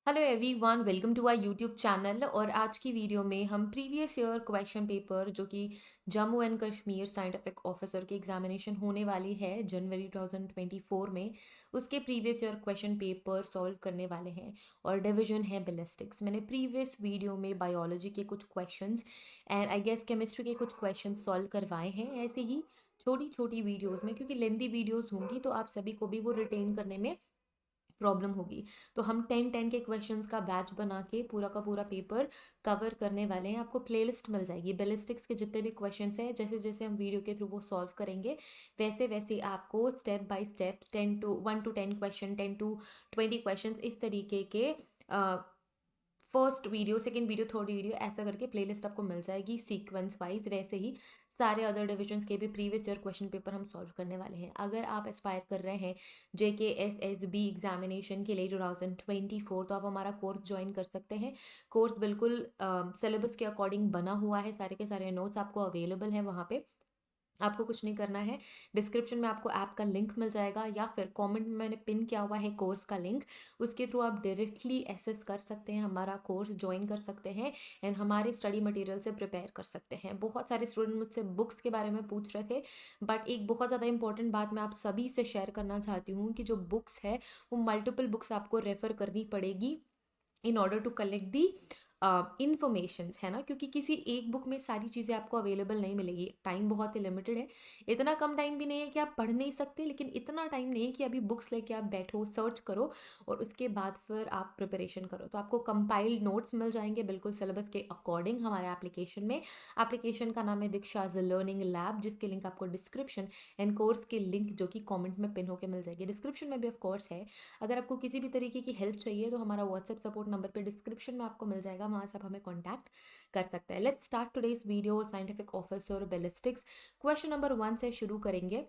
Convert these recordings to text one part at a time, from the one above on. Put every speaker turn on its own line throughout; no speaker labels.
Hello everyone, welcome to our YouTube channel. और आज की वीडियो में हम प्रीवियस ईयर क्वेश्चन पेपर जो कि Jammu and Kashmir scientific officer की एग्जामिनेशन होने वाली है जनवरी 2024 में, उसके previous year question paper solve करने वाले हैं। और डिवीजन है बैलिस्टिक्स। मैंने प्रीवियस वीडियो में बायोलॉजी के कुछ questions and I guess chemistry के कुछ क्वेश्चंस सॉल्व करवाए हैं, ऐसे ही छोटी छोटी वीडियोज़ में, क्योंकि लेंदी वीडियोज़ होंगी तो आप सभी को भी वो रिटेन करने में प्रॉब्लम होगी। तो हम 10-10 के क्वेश्चंस का बैच बना के पूरा का पूरा पेपर कवर करने वाले हैं। आपको प्लेलिस्ट मिल जाएगी बैलिस्टिक्स के जितने भी क्वेश्चंस हैं, जैसे जैसे हम वीडियो के थ्रू वो सॉल्व करेंगे वैसे वैसे आपको step by step 1 to 10 question, 10 to 20 question, इस तरीके के first video, second video, third video, ऐसा करके प्लेलिस्ट आपको मिल जाएगी सीक्वेंस वाइज। वैसे ही सारे अदर डिविजन्स के भी प्रीवियस ईयर क्वेश्चन पेपर हम सॉल्व करने वाले हैं। अगर आप एस्पायर कर रहे हैं JKSSB एग्जामिनेशन के लिए 2024, तो आप हमारा कोर्स ज्वाइन कर सकते हैं। कोर्स बिल्कुल सिलेबस के अकॉर्डिंग बना हुआ है, सारे के सारे नोट्स आपको अवेलेबल हैं वहाँ पे। आपको कुछ नहीं करना है, डिस्क्रिप्शन में आपको ऐप का लिंक मिल जाएगा या फिर कमेंट में मैंने पिन किया हुआ है कोर्स का लिंक, उसके थ्रू आप डायरेक्टली एसेस कर सकते हैं, हमारा कोर्स ज्वाइन कर सकते हैं एंड हमारे स्टडी मटेरियल से प्रिपेयर कर सकते हैं। बहुत सारे स्टूडेंट मुझसे बुक्स के बारे में पूछ रहे थे, बट एक बहुत ज़्यादा इंपॉर्टेंट बात मैं आप सभी से शेयर करना चाहती हूँ कि जो बुक्स है वो मल्टीपल बुक्स आपको रेफर करनी पड़ेगी in order to collect the informations, है ना, क्योंकि किसी एक बुक में सारी चीज़ें आपको अवेलेबल नहीं मिलेगी। टाइम बहुत ही लिमिटेड है, इतना कम टाइम भी नहीं है कि आप पढ़ नहीं सकते, लेकिन इतना टाइम नहीं है कि अभी बुक्स लेके आप बैठो, सर्च करो और उसके बाद फिर आप प्रिपरेशन करो। तो आपको कंपाइल्ड नोट्स मिल जाएंगे बिल्कुल सिलेबस के अकॉर्डिंग हमारे एप्लीकेशन में। एप्लीकेशन का नाम है दीक्षाज लर्निंग लैब, जिसके लिंक आपको डिस्क्रिप्शन एंड कोर्स के लिंक जो कि कॉमेंट में पिन होकर मिल जाएगी। डिस्क्रिप्शन में भी ऑफ कोर्स है। अगर आपको किसी भी तरीके की हेल्प चाहिए तो हमारा व्हाट्सएप सपोर्ट नंबर पे डिस्क्रिप्शन में आपको मिल जाएगा, वहाँ से आप हमें कॉन्टैक्ट कर सकते हैं। Let's start today's video scientific officer ballistics. Question number 1 से शुरू करेंगे।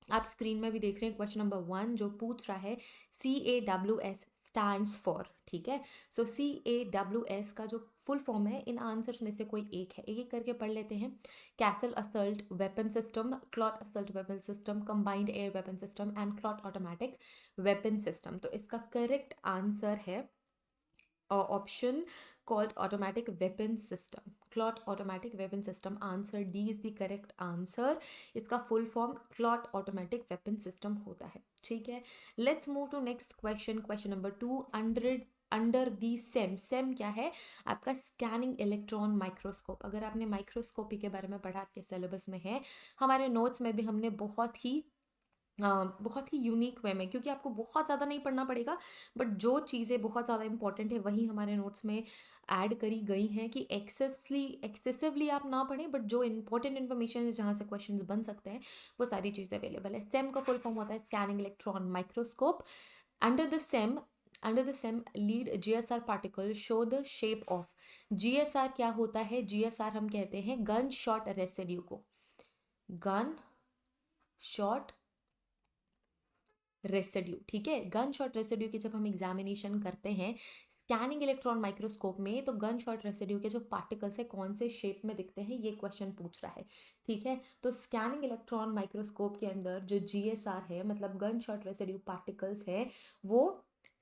आप स्क्रीन में भी देख रहे हैं क्वेश्चन नंबर 1 जो पूछ रहा है CAWS स्टैंड्स फॉर। ठीक है, सो CAWS का जो फुल फॉर्म है, इन आंसर्स में से कोई एक है, एक एक करके पढ़ लेते हैं। Castle assault weapon system, clot assault weapon system, combined air weapon system and clot automatic weapon system. तो इसका करेक्ट आंसर है option called automatic weapon system, clot automatic weapon system। Answer D is the correct answer। इसका full form clot automatic weapon system होता है। ठीक है, let's move to next question। question number 2, under the same क्या है आपका? Scanning electron microscope. अगर आपने माइक्रोस्कोपी के बारे में पढ़ा, आपके सिलेबस में है, हमारे नोट्स में भी हमने बहुत ही यूनिक वे में, क्योंकि आपको बहुत ज़्यादा नहीं पढ़ना पड़ेगा, बट जो चीज़ें बहुत ज़्यादा इंपॉर्टेंट है वही हमारे नोट्स में ऐड करी गई हैं कि एक्सेसिवली आप ना पढ़ें, बट जो इंपॉर्टेंट इन्फॉर्मेशन है जहाँ से क्वेश्चंस बन सकते हैं वो सारी चीज़ें अवेलेबल है। सेम का फुल फॉर्म होता है scanning electron microscope. Under the same under the same lead GSR particle show the shape of. GSR क्या होता है? GSR हम कहते हैं गन शॉट रेसिड्यू को, गन शॉट रेसिड्यू। ठीक है, गन शॉट रेसिड्यू की जब हम एग्जामिनेशन करते हैं स्कैनिंग इलेक्ट्रॉन माइक्रोस्कोप में, तो गन शॉट रेसिड्यू के जो पार्टिकल्स है कौन से शेप में दिखते हैं, ये क्वेश्चन पूछ रहा है। ठीक है, तो स्कैनिंग इलेक्ट्रॉन माइक्रोस्कोप के अंदर जो GSR है, मतलब गन शॉट रेसिड्यू पार्टिकल्स है, वो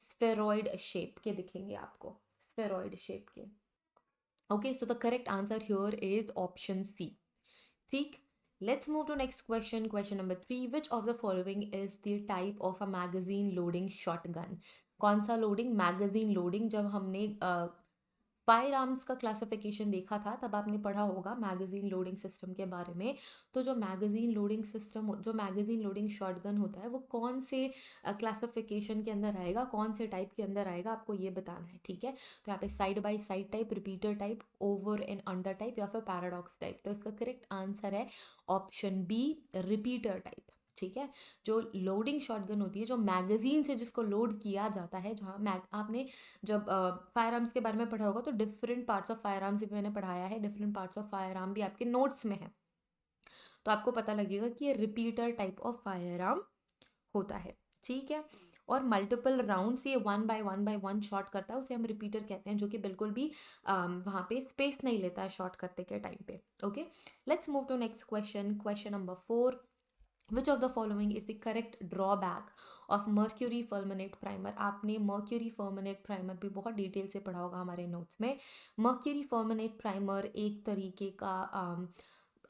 स्फेरॉइड शेप के दिखेंगे आपको, स्फेरॉइड शेप के। Okay, so the correct answer here is option C. ठीक, let's move to next question। question number 3, which of the following is the type of a magazine loading shotgun? कौन सा loading? Magazine loading. जब हमने fire arms का classification देखा था तब आपने पढ़ा होगा मैगजीन लोडिंग सिस्टम के बारे में। तो जो मैगजीन लोडिंग सिस्टम, जो मैगजीन लोडिंग शॉटगन होता है, वो कौन से क्लासिफिकेशन के अंदर आएगा, कौन से टाइप के अंदर आएगा, आपको ये बताना है। ठीक है, तो यहाँ पे side by side type, repeater type, over and under type या फिर पैराडॉक्स टाइप। तो इसका करेक्ट आंसर है ऑप्शन बी, रिपीटर टाइप। ठीक है, जो लोडिंग शॉटगन होती है, जो मैगजीन से जिसको लोड किया जाता है, जहाँ आपने जब फायर आर्म्स के बारे में पढ़ा होगा तो different parts of fire arms भी मैंने पढ़ाया है, different parts of fire arm भी आपके नोट्स में है, तो आपको पता लगेगा कि ये repeater type of fire arm होता है। ठीक है, और मल्टीपल राउंड से 1 by 1 शॉट करता है, उसे हम रिपीटर कहते हैं, जो कि बिल्कुल भी वहाँ पे स्पेस नहीं लेता है शॉट करते के टाइम पे। Okay, let's move to next question. Question number 4, which of the following is the correct drawback of mercury fulminate primer. आपने मर्क्यूरी फर्मिनेट प्राइमर भी बहुत डिटेल से पढ़ा होगा हमारे नोट्स में। मर्क्यूरी फर्मिनेट प्राइमर एक तरीके का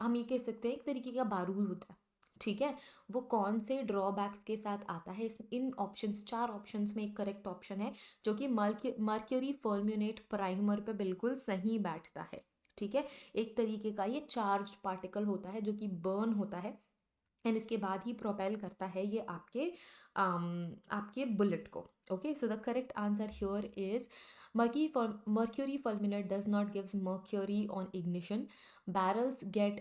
हम ये कह सकते हैं एक तरीके का बारूद होता है, ठीक है। वो कौन से ड्रॉबैक्स के साथ आता है, इस इन ऑप्शंस, चार ऑप्शंस में एक करेक्ट ऑप्शन है जो कि मर्क्यूरी फर्मिनेट प्राइमर पे बिल्कुल सही बैठता है, ठीक है। एक तरीके का ये चार्ज पार्टिकल होता है जो कि बर्न होता है एंड इसके बाद ही प्रोपेल करता है ये आपके बुलेट को। Okay, so the correct answer here is mercury fulminate does not gives mercury on ignition. Barrels get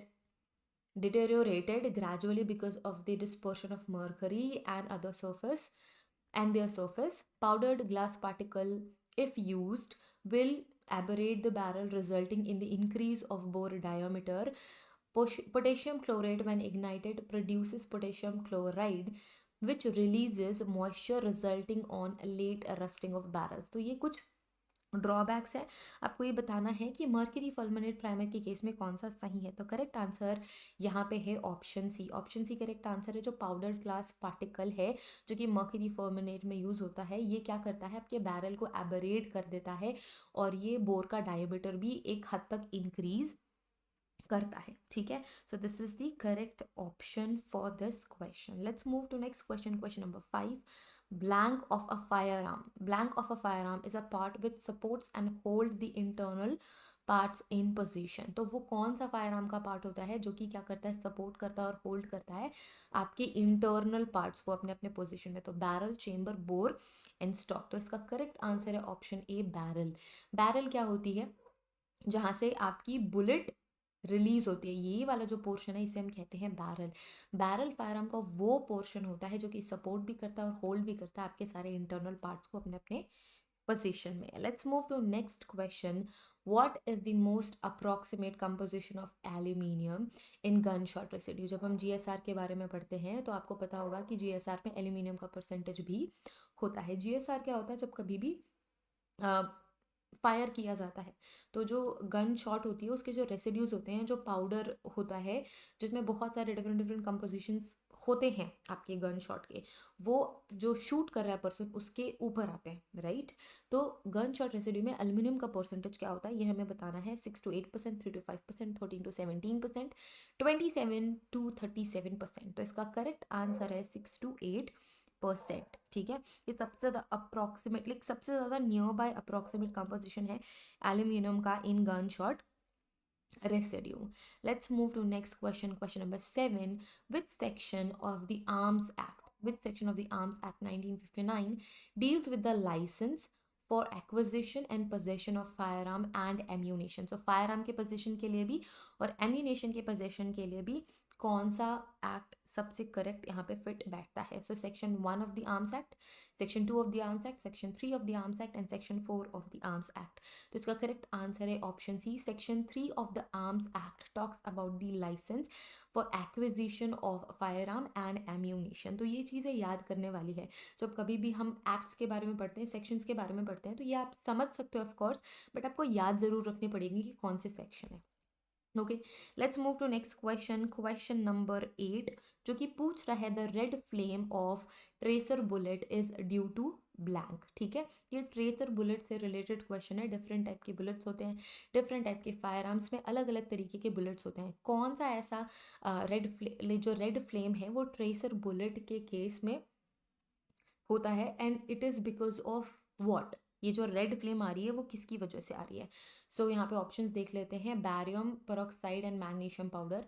deteriorated gradually because of the dispersion of mercury and other surface and their surface. Powdered glass particle, if used, will aberrate the barrel, resulting in the increase of bore diameter. Potassium chloride, when ignited, produces potassium chloride, which releases moisture, resulting on late rusting of barrels. तो ये कुछ drawbacks है। आपको ये बताना है कि mercury fulminate primer के केस में कौन सा सही है। तो करेक्ट आंसर यहाँ पे है option C. Option C correct answer है। जो पाउडर ग्लास पार्टिकल है जो कि मर्क्यूरी फुलमिनेट में यूज़ होता है, ये क्या करता है, आपके बैरल को एबरेट कर देता है और ये बोर का डायमीटर भी एक हद तक इंक्रीज करता है, ठीक है। So this is the correct option for this question. Let's move to next question, question number 5। Blank of a firearm. Blank of a firearm is a part which supports and hold the internal parts in position. तो वो कौन सा fire का part होता है जो कि क्या करता है, सपोर्ट करता है और होल्ड करता है आपके इंटरनल पार्ट्स को अपने अपने पोजीशन में। तो barrel, chamber, bore and stock. तो इसका करेक्ट आंसर है ऑप्शन ए, बैरल। बैरल क्या होती है, जहां से आपकी बुलेट रिलीज होती है, यही वाला जो पोर्शन है इसे हम कहते हैं बैरल। बैरल फायरआर्म का वो पोर्शन होता है जो कि सपोर्ट भी करता है और होल्ड भी करता है आपके सारे इंटरनल पार्ट्स को अपने अपने पोजीशन में। Let's move to next question. What is the most approximate composition of aluminium in gun shot residue. जब हम जीएसआर के बारे में पढ़ते हैं तो आपको पता होगा कि जीएसआर में एल्यूमिनियम का परसेंटेज भी होता है। जीएसआर क्या होता है, जब कभी भी फायर किया जाता है तो जो गन शॉट होती है उसके जो रेसिड्यूज होते हैं, जो पाउडर होता है जिसमें बहुत सारे डिफरेंट डिफरेंट कंपोजिशंस होते हैं आपके गन शॉट के, वो जो शूट कर रहा है पर्सन उसके ऊपर आते हैं, राइट। तो गन शॉट रेसिड्यू में एल्यूमिनियम का परसेंटेज क्या होता है ये हमें बताना है। 6 to 8%, 3 to 5%, 13 to 17%, 27 to 37%। तो इसका करेक्ट आंसर है 6 to 8%, ठीक है। ये सबसे ज़्यादा अप्रोक्सीमेटली, सबसे ज़्यादा नियर बाय अप्रोक्सीमेट कंपोजिशन है एल्यूमिनियम का in gun shot residue. Let's move to next question, question number 7. Which section of the Arms Act, which section of the Arms Act 1959 deals with the license for acquisition and possession of firearm and ammunition? So firearm के possession के लिए भी और ammunition के possession के लिए भी कौन सा एक्ट सबसे करेक्ट यहाँ पे फिट बैठता है। So section 1 of the arms act, section 2 of the arms act, section 3 of the arms act and section 4 of the arms act. तो इसका करेक्ट आंसर है option C. Section 3 of the arms act talks about the licence for acquisition of fire arm and ammunition. तो ये चीज़ें याद करने वाली है। जब कभी भी हम एक्ट्स के बारे में पढ़ते हैं, सेक्शंस के बारे में पढ़ते हैं, तो ये आप समझ सकते हो ऑफकोर्स, बट आपको याद ज़रूर रखनी पड़ेगी कि कौन से सेक्शन है। Okay, let's move to next question, question number 8, जो कि पूछ रहा है the red flame of tracer bullet is due to blank, ठीक है। ये ट्रेसर बुलेट से रिलेटेड क्वेश्चन है। डिफरेंट टाइप के बुलेट्स होते हैं, डिफरेंट टाइप के फायर आर्म्स में अलग अलग तरीके के बुलेट्स होते हैं। कौन सा ऐसा जो रेड फ्लेम है वो ट्रेसर बुलेट के केस में होता है and it is because of what. ये जो रेड फ्लेम आ रही है वो किसकी वजह से आ रही है। सो यहाँ पे ऑप्शंस देख लेते हैं। Barium peroxide and magnesium powder,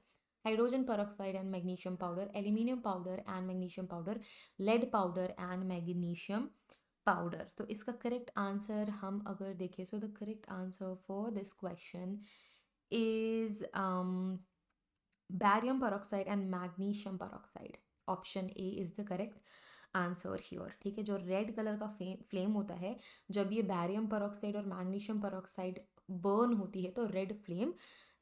hydrogen peroxide and magnesium powder, aluminium powder and magnesium powder, lead powder and magnesium powder. तो इसका करेक्ट आंसर हम अगर देखें, so the correct answer for this question is barium peroxide and magnesium peroxide. Option A is the correct answer here, ठीक है। जो red colour का flame होता है, जब ये बैरियम पेरोक्साइड और मैग्नीशियम पेरोक्साइड बर्न होती है तो रेड फ्लेम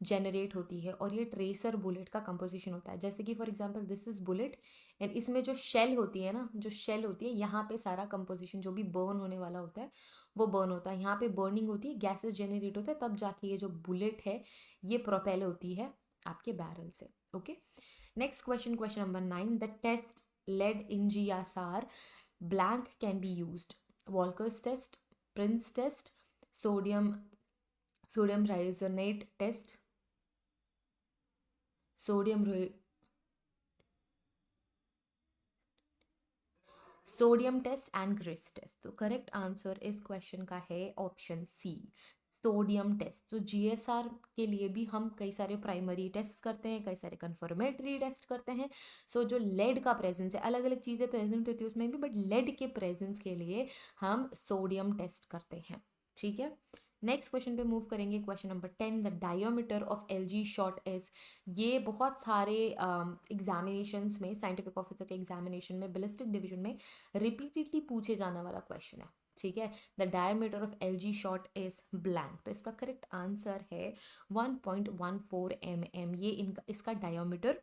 जनरेट होती है और ये ट्रेसर बुलेट का कंपोजिशन होता है। जैसे कि for example this is bullet and इसमें जो शेल होती है ना, जो शेल होती है यहाँ पे सारा कंपोजिशन जो भी बर्न होने वाला होता है वो बर्न होता है। यहाँ पे बर्निंग होती है, गैसेस जनरेट होता है, तब जाके ये जो बुलेट है ये प्रोपेल होती है आपके बैरल से। Okay, Next question, question number 9. The test lead in GSR blank can be used. Walker's test, Prince test, sodium risonate test, sodium ri- sodium test and Griess test. तो correct answer इस question का है option C, sodium test. तो GSR के लिए भी हम कई सारे प्राइमरी टेस्ट करते हैं, कई सारे कंफर्मेटरी टेस्ट करते हैं। सो जो लेड का प्रेजेंस है, अलग अलग चीज़ें प्रेजेंट होती है उसमें भी, बट लेड के प्रेजेंस के लिए हम सोडियम टेस्ट करते हैं। ठीक है, नेक्स्ट क्वेश्चन पे मूव करेंगे। Question number 10, the diameter of L G shot is. ये बहुत सारे एग्जामिनेशंस में, साइंटिफिक ऑफिसर के एग्जामिनेशन में, बैलिस्टिक डिवीजन में रिपीटेडली पूछे जाने वाला क्वेश्चन है। ठीक है, the diameter of L G shot is blank. तो इसका करेक्ट आंसर है 1.14 mm। ये इनका इसका डायमीटर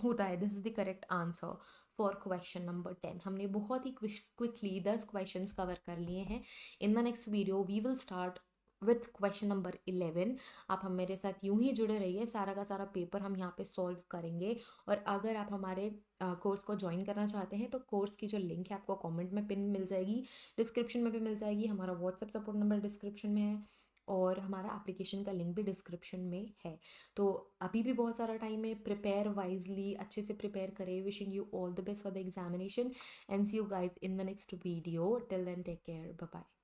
होता है। This is the correct answer for question number 10। हमने बहुत ही क्विकली 10 क्वेश्चंस कवर कर लिए हैं। In the next video we will start with question number 11। आप हम मेरे साथ यूं ही जुड़े रहिए, सारा का सारा पेपर हम यहाँ पे सॉल्व करेंगे। और अगर आप हमारे कोर्स को ज्वाइन करना चाहते हैं तो कोर्स की जो लिंक है आपको कमेंट में पिन मिल जाएगी, डिस्क्रिप्शन में भी मिल जाएगी, हमारा व्हाट्सएप सपोर्ट नंबर डिस्क्रिप्शन में है, और हमारा एप्लीकेशन का लिंक भी डिस्क्रिप्शन में है। तो अभी भी बहुत सारा टाइम है, प्रिपेयर वाइजली, अच्छे से प्रिपेयर करें। Wishing you all the best for the examination and see you guys in the next video. Till then take care, bye bye.